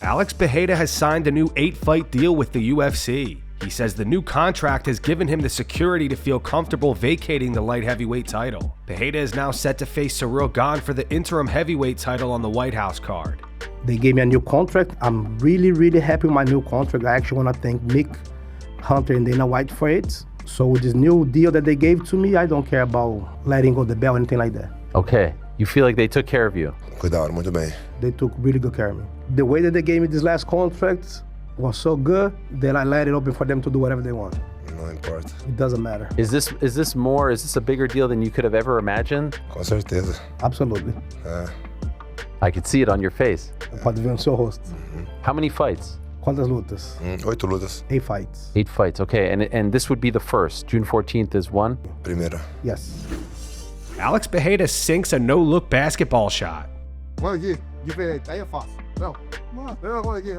Alex Pereira has signed a new 8-fight deal with the UFC. He says the new contract has given him the security to feel comfortable vacating the light heavyweight title. Pereira is now set to face Ciryl Gane for the interim heavyweight title on the White House card. They gave me a new contract. I'm really, really happy with my new contract. I actually want to thank Mick, Hunter, and Dana White for it. So with this new deal that they gave to me, I don't care about letting go the belt or anything like that. Okay, you feel like they took care of you? Cuidaram muito bem. They took really good care of me. The way that they gave me this last contract was so good that I let it open for them to do whatever they want. Não importa. It doesn't matter. Is this a bigger deal than you could have ever imagined? Com certeza. Absolutely. I could see it on your face. Pode ver no seu rosto. How many fights? Quantas lutas? 8 lutas. 8 fights. 8 fights, okay. And this would be the first. June 14th is one? Primeira. Yes. Alex Pereira sinks a no-look basketball shot. Olha aqui, diferente, aí é fácil. Não, olha aqui.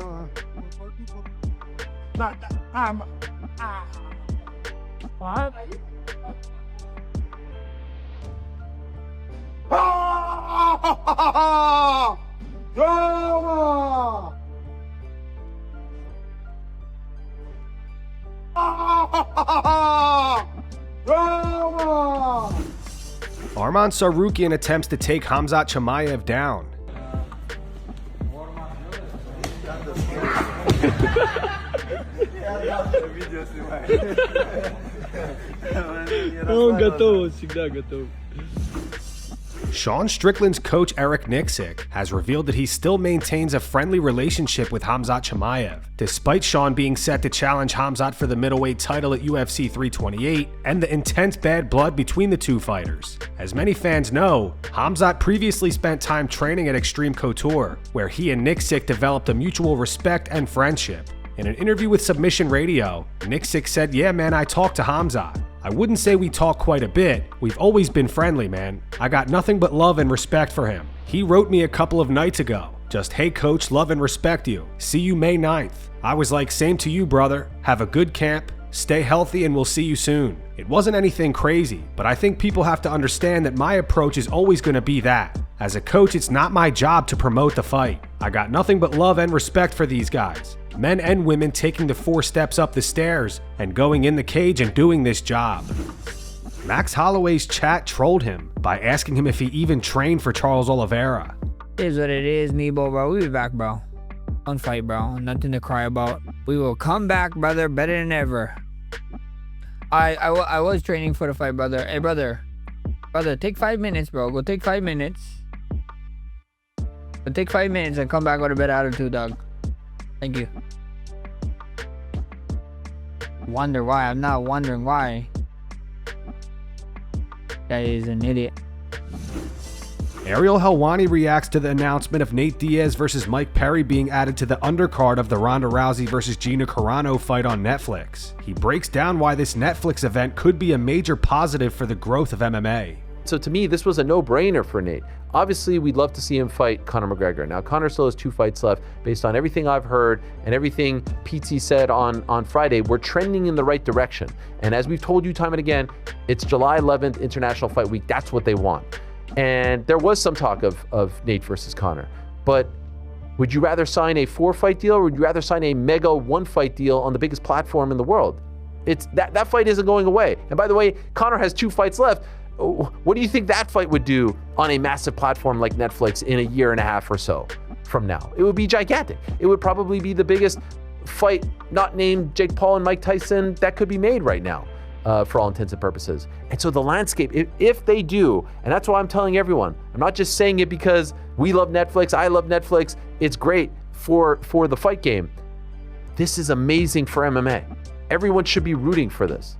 Arman Tsarukyan attempts to take Khamzat Chimaev down. Sean Strickland's coach Eric Nicksick has revealed that he still maintains a friendly relationship with Khamzat Chimaev, despite Sean being set to challenge Khamzat for the middleweight title at UFC 328 and the intense bad blood between the two fighters. As many fans know, Khamzat previously spent time training at Extreme Couture, where he and Nicksick developed a mutual respect and friendship. In an interview with Submission Radio, Nicksick said, "Yeah man, I talked to Khamzat. I wouldn't say we talk quite a bit. We've always been friendly, man. I got nothing but love and respect for him. He wrote me a couple of nights ago. Just, hey coach, love and respect you. See you May 9th. I was like, same to you, brother. Have a good camp. Stay healthy and we'll see you soon." It wasn't anything crazy, but I think people have to understand that my approach is always going to be that. As a coach, it's not my job to promote the fight. I got nothing but love and respect for these guys. Men and women taking the 4 steps up the stairs and going in the cage and doing this job. Max Holloway's chat trolled him by asking him if he even trained for Charles Oliveira. It is what it is, Nebo, bro. We be back, bro. On fight, bro. Nothing to cry about. We will come back, brother, better than ever. I was training for the fight, brother. Hey, brother, take 5 minutes, bro. Go take 5 minutes. Go take 5 minutes and come back with a better attitude, dog. Thank you. Wonder why? I'm not wondering why. Guy is an idiot. Ariel Helwani reacts to the announcement of Nate Diaz versus Mike Perry being added to the undercard of the Ronda Rousey versus Gina Carano fight on Netflix. He breaks down why this Netflix event could be a major positive for the growth of MMA. So to me, this was a no-brainer for Nate. Obviously, we'd love to see him fight Conor McGregor. Now, Conor still has 2 fights left. Based on everything I've heard and everything PT said on Friday, we're trending in the right direction. And as we've told you time and again, it's July 11th, International Fight Week. That's what they want. And there was some talk of Nate versus Conor. But would you rather sign a 4-fight deal or would you rather sign a mega 1-fight deal on the biggest platform in the world? It's that fight isn't going away. And by the way, Conor has 2 fights left. What do you think that fight would do on a massive platform like Netflix in a year and a half or so from now? It would be gigantic. It would probably be the biggest fight not named Jake Paul and Mike Tyson that could be made right now, for all intents and purposes. And so the landscape, if they do, and that's why I'm telling everyone, I'm not just saying it because we love Netflix, I love Netflix, it's great for the fight game. This is amazing for MMA. Everyone should be rooting for this.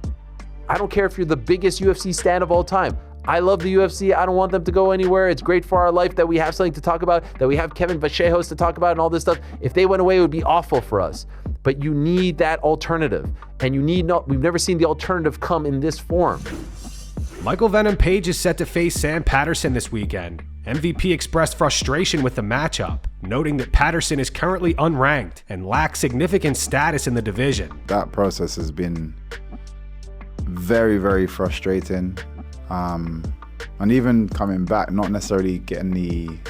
I don't care if you're the biggest UFC stan of all time. I love the UFC. I don't want them to go anywhere. It's great for our life that we have something to talk about, that we have Kevin Vachejos to talk about and all this stuff. If they went away, it would be awful for us. But you need that alternative. And we've never seen the alternative come in this form. Michael Venom Page is set to face Sam Patterson this weekend. MVP expressed frustration with the matchup, noting that Patterson is currently unranked and lacks significant status in the division. That process has been very, very frustrating. And even coming back, not necessarily getting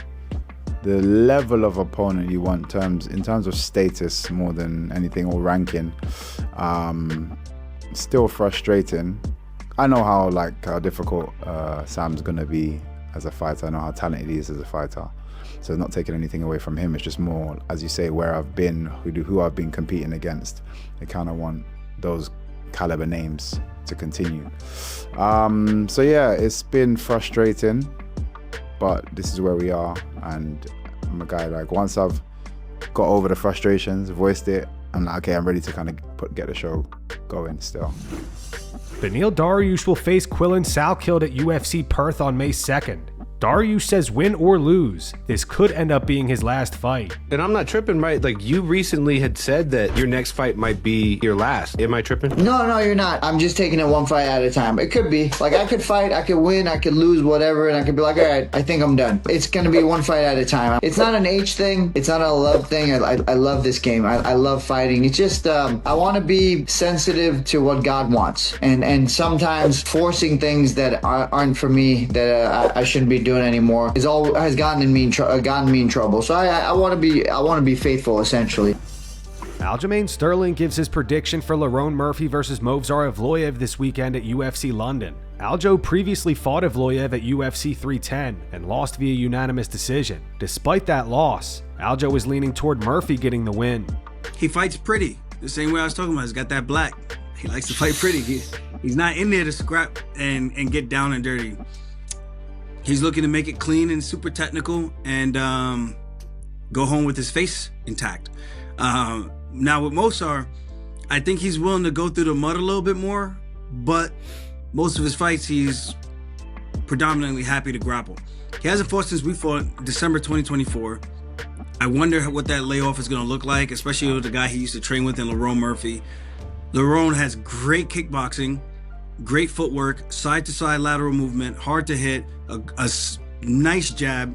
the level of opponent you want in terms of status more than anything, or ranking. Still frustrating. I know how difficult Sam's gonna be as a fighter. I know how talented he is as a fighter. So not taking anything away from him. It's just more, as you say, where I've been, who I've been competing against. I kind of want those caliber names to continue. So yeah, it's been frustrating, but this is where we are. And I'm a guy, once I've got over the frustrations, voiced it, I'm like, okay, I'm ready to kind of get the show going still. Beneil Dariush will face Quillan Salkeld at UFC Perth on May 2nd. Dariush says win or lose, this could end up being his last fight. And I'm not tripping, right? You recently had said that your next fight might be your last. Am I tripping? No, you're not. I'm just taking it one fight at a time. It could be. I could fight, I could win, I could lose, whatever, and I could be like, all right, I think I'm done. It's going to be one fight at a time. It's not an age thing. It's not a love thing. I love this game. I love fighting. It's just, I want to be sensitive to what God wants. And sometimes forcing things that aren't for me, that I shouldn't be doing anymore, has gotten me in trouble. So I want to be faithful, essentially. Aljamain Sterling gives his prediction for Lerone Muprhy versus Muprhy Evloev this weekend at UFC London. Aljo previously fought Evloev at UFC 310 and lost via unanimous decision. Despite that loss, Aljo is leaning toward Muprhy getting the win. He fights pretty, the same way I was talking about. He's got that black. He likes to fight pretty. He's not in there to scrap and get down and dirty. He's looking to make it clean and super technical and go home with his face intact. Now with Muprhy, I think he's willing to go through the mud a little bit more, but most of his fights, he's predominantly happy to grapple. He hasn't fought since we fought December 2024. I wonder what that layoff is gonna look like, especially with the guy he used to train with in Lerone Muprhy. Lerone has great kickboxing, great footwork, side-to-side lateral movement, hard to hit, a nice jab.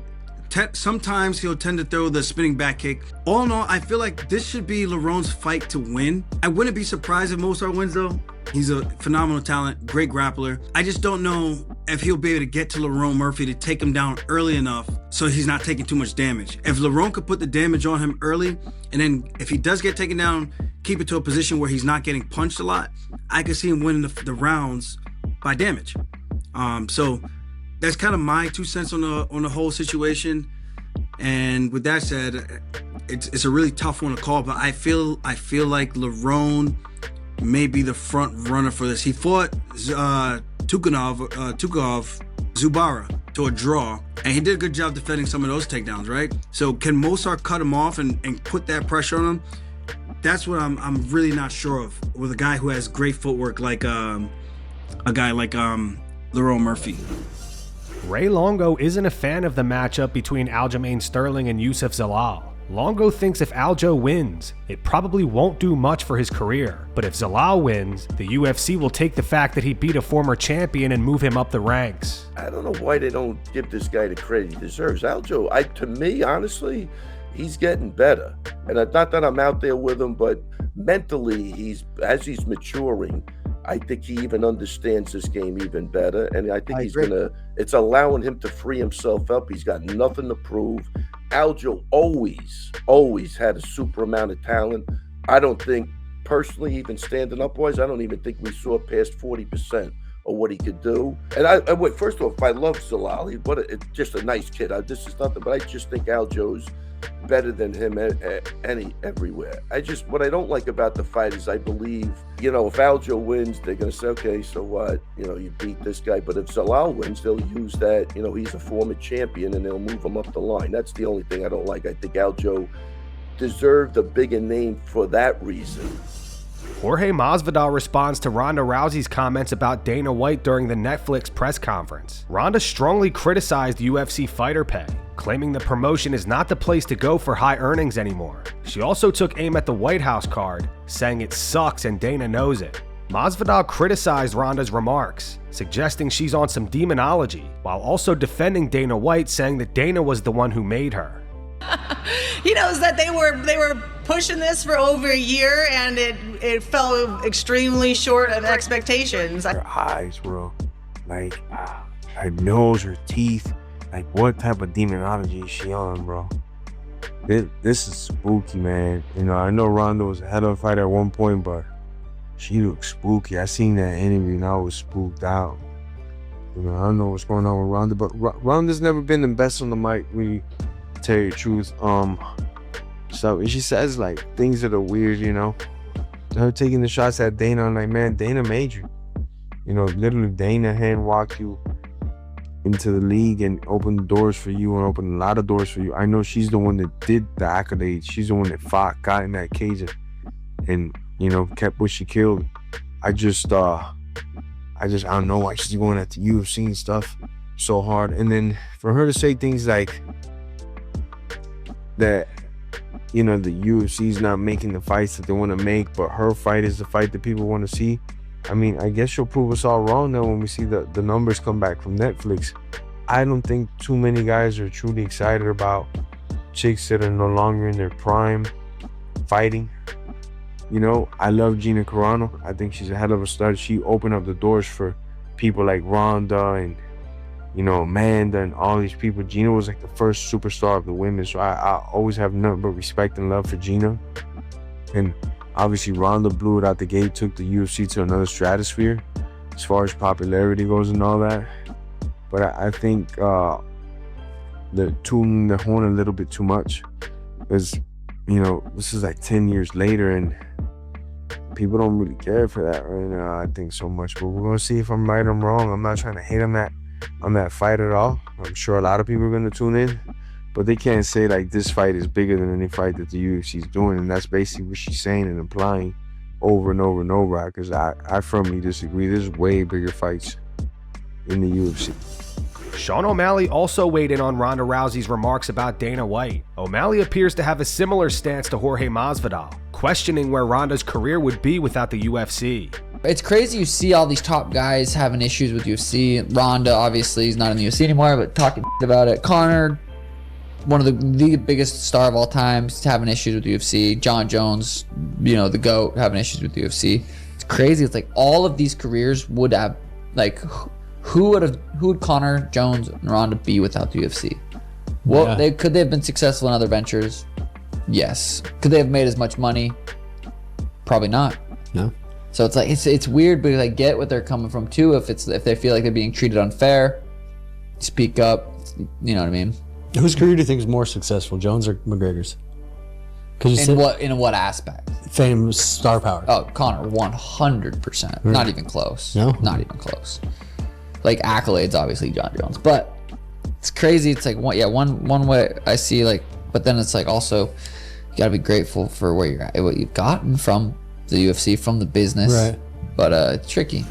Sometimes he'll tend to throw the spinning back kick. All in all, I feel like this should be Lerone's fight to win. I wouldn't be surprised if Muprhy wins though. He's a phenomenal talent, great grappler. I just don't know if he'll be able to get to Lerone Muprhy to take him down early enough so he's not taking too much damage. If Lerone could put the damage on him early, and then if he does get taken down, keep it to a position where he's not getting punched a lot, I could see him winning the rounds by damage. So that's kind of my 2 cents on the whole situation. And with that said, it's a really tough one to call, but I feel like Lerone may be the front runner for this. He fought Tukov Zubara to a draw, and he did a good job defending some of those takedowns, right? So can Muprhy cut him off and put that pressure on him? That's what I'm really not sure of with a guy who has great footwork like a guy like Lerone Muprhy. Ray Longo isn't a fan of the matchup between Aljamain Sterling and Youssef Zalal. Longo thinks if Aljo wins, it probably won't do much for his career. But if Zalal wins, the UFC will take the fact that he beat a former champion and move him up the ranks. I don't know why they don't give this guy the credit he deserves. Aljo, to me, honestly, he's getting better. And not that I'm out there with him, but mentally, as he's maturing, I think he even understands this game even better. And I think it's allowing him to free himself up. He's got nothing to prove. Aljo always had a super amount of talent. I don't think, personally, even standing up wise, I don't even think we saw past 40% of what he could do. And wait, first off, I love Zalal. Just a nice kid. This is nothing, but I just think Aljo's better than him everywhere. What I don't like about the fight is I believe, if Aljo wins, they're going to say, okay, so what? You beat this guy. But if Zalal wins, they'll use that, he's a former champion, and they'll move him up the line. That's the only thing I don't like. I think Aljo deserved a bigger name for that reason. Jorge Masvidal responds to Ronda Rousey's comments about Dana White during the Netflix press conference. Ronda strongly criticized UFC fighter pay, claiming the promotion is not the place to go for high earnings anymore. She also took aim at the White House card, saying it sucks and Dana knows it. Masvidal criticized Ronda's remarks, suggesting she's on some demonology, while also defending Dana White, saying that Dana was the one who made her. He knows that they were pushing this for over a year, and it fell extremely short of expectations. Her eyes, bro, her nose, her teeth, what type of demonology is she on, bro? This is spooky, man. You know, I know Ronda was a hell of a fighter at one point, but she looks spooky. I seen that interview and I was spooked out. You know, I don't know what's going on with Ronda, but Ronda's never been the best on the mic, when you tell you the truth. So she says like things that are weird, you know. Her taking the shots at Dana, I'm like, man, Dana made you. You know, literally Dana hand walked you into the league and opened doors for you and opened a lot of doors for you. I know she's the one that did the accolades. She's the one that fought, got in that cage and you know, kept what she killed. I don't know why she's going at the UFC and stuff so hard. And then for her to say things like that, you know, the UFC's not making the fights that they want to make, but her fight is the fight that people want to see. I mean, I guess she'll prove us all wrong now when we see the numbers come back from Netflix. I don't think too many guys are truly excited about chicks that are no longer in their prime fighting. You know, I love Gina Carano. I think she's a hell of a star. She opened up the doors for people like Ronda and, you know, Amanda and all these people. Gina was like the first superstar of the women, so I always have nothing but respect and love for Gina. And obviously Ronda blew it out the gate, took the UFC to another stratosphere as far as popularity goes and all that. But I think they're tooting the horn a little bit too much, because, you know, this is like 10 years later and people don't really care for that right now, I think, so much. But we're gonna see if I'm right or I'm wrong. I'm not trying to hate on that fight at all. I'm sure a lot of people are gonna tune in, but they can't say like this fight is bigger than any fight that the UFC is doing, and that's basically what she's saying and implying over and over and over, because I firmly disagree. There's way bigger fights in the UFC. Sean O'Malley also weighed in on Ronda Rousey's remarks about Dana White. O'Malley appears to have a similar stance to Jorge Masvidal, questioning where Ronda's career would be without the UFC. It's crazy you see all these top guys having issues with UFC. Ronda, obviously, he's not in the UFC anymore, but talking about it. Conor, one of the biggest star of all time, having issues with the UFC. John Jones, you know, the GOAT, having issues with the UFC. It's crazy. It's like all of these careers would have, like, who would Conor, Jones, and Ronda be without the UFC? Well, Yeah. could they have been successful in other ventures? Yes. Could they have made as much money? Probably not. No. So it's like it's weird, but I get what they're coming from too. If they feel like they're being treated unfair, speak up. You know what I mean? Whose career do you think is more successful, Jones or McGregor's? In what aspect? Fame, star power. Oh, Conor, 100%. Really? Not even close. No? Not even close. Like accolades, obviously, John Jones, but it's crazy. It's like one way I see, like, but then it's like also you gotta be grateful for where you're at, what you've gotten from the UFC, from the business. Right. But it's tricky.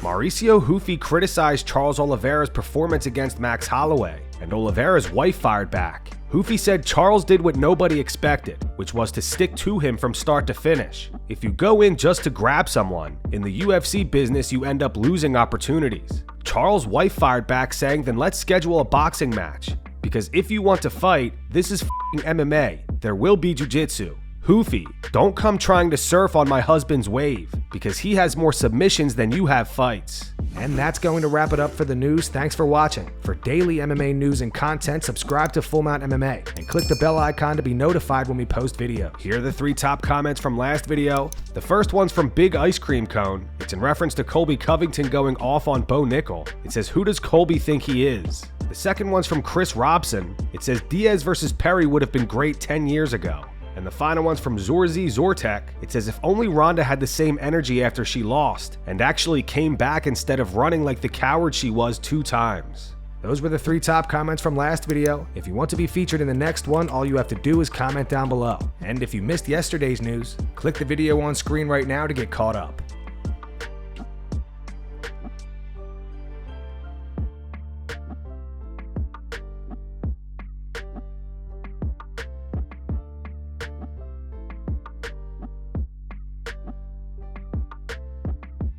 Mauricio Ruffy criticized Charles Oliveira's performance against Max Holloway, and Oliveira's wife fired back. Ruffy said Charles did what nobody expected, which was to stick to him from start to finish. If you go in just to grab someone, in the UFC business you end up losing opportunities. Charles' wife fired back saying, then let's schedule a boxing match. Because if you want to fight, this is f***ing MMA. There will be jiu-jitsu. Ruffy, don't come trying to surf on my husband's wave, because he has more submissions than you have fights. And that's going to wrap it up for the news. Thanks for watching. For daily MMA news and content, subscribe to Full Mount MMA and click the bell icon to be notified when we post videos. Here are the 3 top comments from last video. The first one's from Big Ice Cream Cone. It's in reference to Colby Covington going off on Bo Nickel. It says, who does Colby think he is? The second one's from Chris Robson. It says, Diaz versus Perry would have been great 10 years ago. And the final one's from Zorzi Zortek. It says, if only Ronda had the same energy after she lost and actually came back instead of running like the coward she was 2 times. Those were the 3 top comments from last video. If you want to be featured in the next one, all you have to do is comment down below. And if you missed yesterday's news, click the video on screen right now to get caught up.